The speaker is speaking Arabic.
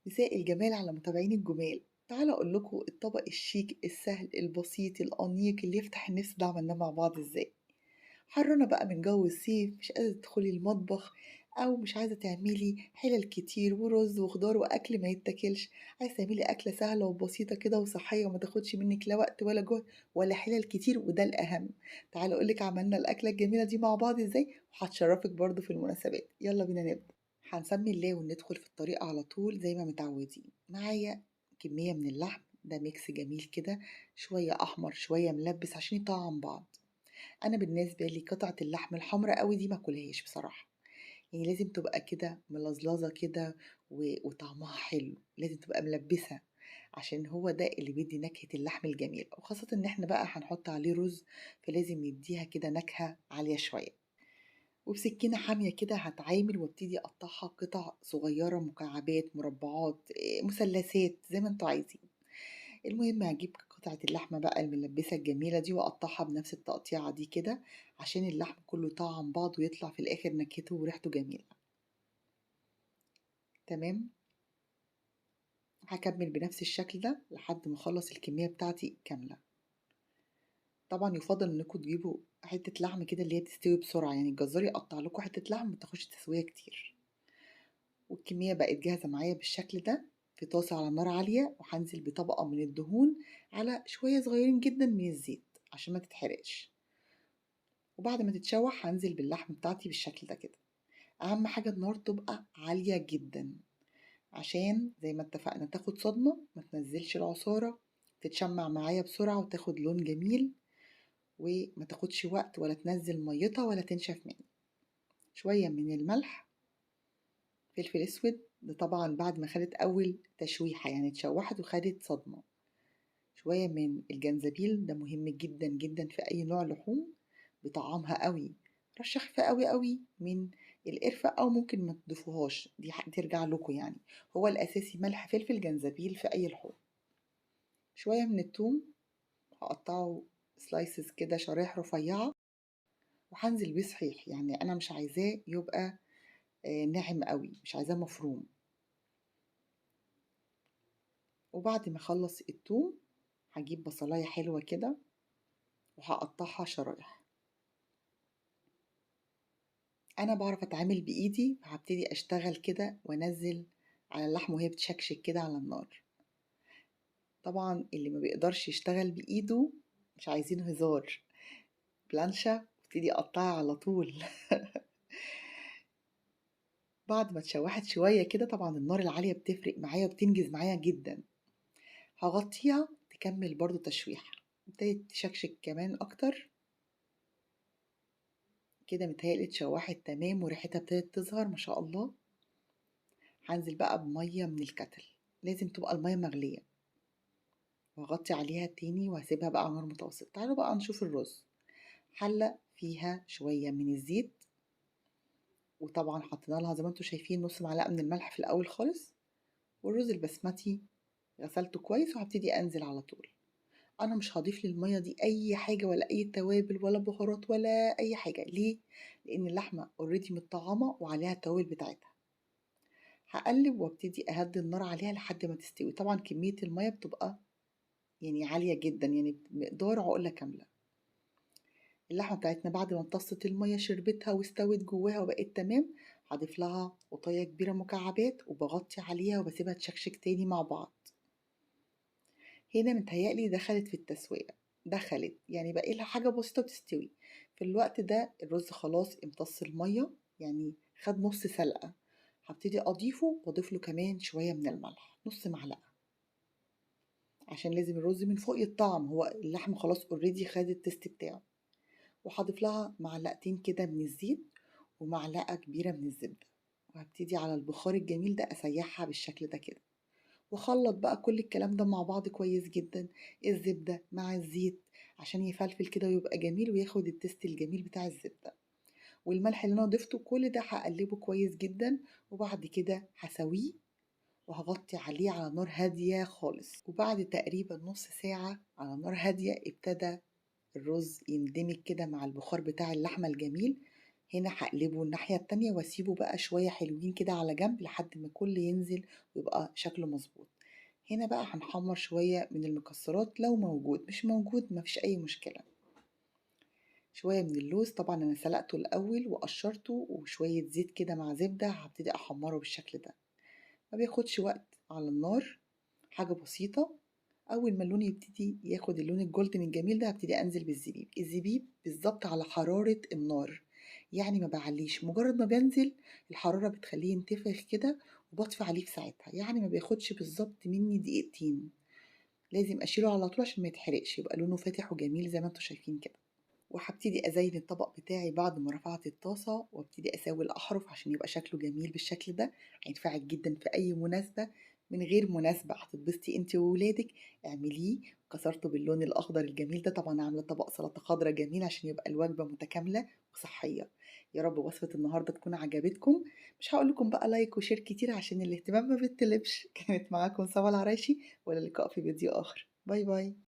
مساء الجمال على متابعين الجمال. تعالوا اقول لكم الطبق الشيك السهل البسيط الانيق اللي يفتح النفس ده عملناه مع بعض ازاي. حرانة بقى من جو الصيف، مش قادرة تدخلي المطبخ او مش عايزة تعملي حلل كتير ورز وخضار واكل ما يتاكلش، عايزة تعملي اكلة سهلة وبسيطة كده وصحية وما تاخدش منك لا وقت ولا جهد ولا حلل كتير، وده الاهم. تعالوا اقولك عملنا الاكلة الجميلة دي مع بعض ازاي، وهتشرفك برضو في المناسبات. يلا بينا نبدأ. هنسمي الله وندخل في الطريقة على طول زي ما متعودين. معايا كمية من اللحم، ده ميكس جميل كده، شوية أحمر شوية ملبس عشان يطعم بعض. أنا بالنسبة لي قطعة اللحم الحمراء قوي دي ماكلهاش بصراحة، يعني لازم تبقى كده ملزلزة كده وطعمها حلو، لازم تبقى ملبسة عشان هو ده اللي بيدي نكهة اللحم الجميل، وخاصة إن احنا بقى هنحط عليه رز، فلازم يديها كده نكهة عالية شوية. وبسكينة حامية كده هتعامل وابتدي أقطعها قطع صغيرة، مكعبات، مربعات، مثلثات زي ما انتوا عايزين. المهم هجيب قطعة اللحمة بقى الملبسة الجميلة دي وأقطعها بنفس التقطيعة دي كده، عشان اللحم كله يطعم بعض ويطلع في الآخر نكهته وريحته جميلة. تمام. هكمل بنفس الشكل ده لحد ما أخلص الكمية بتاعتي كاملة. طبعا يفضل انكم تجيبوا حتة لحم كده اللي هي تستوي بسرعة، يعني الجزار يقطع لكم حتة لحم متاخدش تسوية كتير. والكمية بقت جاهزة معايا بالشكل ده في طاسة على نار عالية، وهنزل بطبقة من الدهون على شوية صغيرين جدا من الزيت عشان ما تتحرقش. وبعد ما تتشوح هنزل باللحم بتاعتي بالشكل ده كده. أهم حاجة النار تبقى عالية جدا، عشان زي ما اتفقنا تاخد صدمة، ما تنزلش العصارة، تتشمع معايا بسرعة وتاخد لون جميل، وما تاخدش وقت ولا تنزل ميتها ولا تنشف مني. شوية من الملح، فلفل اسود، ده طبعا بعد ما خدت اول تشويحة يعني اتشوحت وخدت صدمة. شوية من الجنزبيل، ده مهم جدا جدا في اي نوع لحوم، بطعمها قوي. رشة خفيفة قوي قوي من القرفة، او ممكن ما تضيفوهاش، دي ترجع لكم يعني. هو الاساسي ملح فلفل جنزبيل في اي لحوم. شوية من الثوم، هقطعه سلايسز كده شرايح رفيعة، وهنزل بيه صحيح، يعني انا مش عايزاه يبقى ناعم قوي، مش عايزاه مفروم. وبعد ما اخلص الثوم هجيب بصلاية حلوة كده وهقطعها شرايح. انا بعرف اتعامل بايدي، فهبتدي اشتغل كده وانزل على اللحمة وهي بتشكشك كده على النار. طبعا اللي ما بيقدرش يشتغل بايده مش عايزين هزار، بلانشة وابتدي اقطعها على طول. بعد ما اتشوحت شوية كده، طبعا النار العالية بتفرق معايا وبتنجز معايا جدا، هغطيها تكمل برضو تشويح. ابتدت تشكشك كمان اكتر كده، متهيألي اتشوحت تمام وريحتها ابتدت تظهر ما شاء الله. هنزل بقى بمية من الكتل، لازم تبقى المية مغلية، وهغطي عليها تاني وهسيبها بقى على نار متوسط. تعالوا بقى نشوف الرز. حلة فيها شوية من الزيت، وطبعا حطينا لها زي ما انتم شايفين نص معلقة من الملح في الأول خالص. والرز البسمتي غسلته كويس وهبتدي أنزل على طول. أنا مش هضيف للمية دي أي حاجة ولا أي توابل ولا بهارات ولا أي حاجة. ليه؟ لأن اللحمة اوريدي متطعمة وعليها التوابل بتاعتها. هقلب وابتدي اهدي النار عليها لحد ما تستوي. طبعا كمية المية بتبقى يعني عالية جدا، يعني مقدار عقلة كاملة. اللحمة بتاعتنا بعد ما امتصت المية شربتها واستوت جواها وبقت تمام، هضيف لها قطية كبيرة مكعبات وبغطي عليها وبسيبها تشكشك تاني مع بعض. هنا متهيألي دخلت في التسوية، دخلت يعني بقى لها حاجة بسيطة وتستوي. في الوقت ده الرز خلاص امتص المية، يعني خد نص سلقة. هبتدي اضيفه واضيف له كمان شوية من الملح، نص معلقة، عشان لازم الرز من فوق يتطعم، هو اللحم خلاص اوريدي خد التست بتاعه. وهضيف لها معلقتين كده من الزيت ومعلقة كبيرة من الزبدة، وهبتدي على البخار الجميل ده اسيحها بالشكل ده كده. واخلط بقى كل الكلام ده مع بعض كويس جدا، الزبدة مع الزيت عشان يفلفل كده ويبقى جميل وياخد التست الجميل بتاع الزبدة. والملح اللي انا ضفته كل ده هقلبه كويس جدا، وبعد كده هسويه وهغطي عليه على نار هادية خالص. وبعد تقريبا نص ساعة على نار هادية ابتدى الرز يندمج كده مع البخار بتاع اللحمة الجميل، هنا هاقلبه الناحية التانية واسيبه بقى شوية حلوين كده على جنب لحد ما كله ينزل ويبقى شكله مظبوط. هنا بقى هنحمر شوية من المكسرات لو موجود، مش موجود مفيش أي مشكلة. شوية من اللوز طبعا أنا سلقته الأول وقشرته، وشوية زيت كده مع زبدة هبتدي أحمره بالشكل ده. ما بياخدش وقت على النار، حاجة بسيطة. أول ما اللون يبتدي ياخد اللون الجولدن الجميل ده هبتدي أنزل بالزبيب. الزبيب بالظبط على حرارة النار، يعني ما بعليش، مجرد ما بنزل الحرارة بتخليه ينتفخ كده وبطفي عليه في ساعتها، يعني ما بياخدش بالظبط مني دقيقتين. لازم أشيله على طول عشان ما يتحرقش، يبقى لونه فاتح وجميل زي ما انتوا شايفين كده. وهبتدي أزين الطبق بتاعي بعد ما رفعت الطاسة، وابتدي أساوي الأحرف عشان يبقى شكله جميل بالشكل ده. هينفعك جدا في أي مناسبة، من غير مناسبة هتتبسطي انت وولادك. اعمليه. كسرته باللون الأخضر الجميل ده، طبعا عاملة طبق سلطة خضراء جميل عشان يبقى الوجبة متكاملة وصحية. يا رب وصفة النهاردة تكون عجبتكم. مش هقول لكم بقى لايك وشير كتير عشان الاهتمام ما بيتطلبش. كانت معاكم سما العرايشي، ولا لقاء في فيديو آخر. باي باي.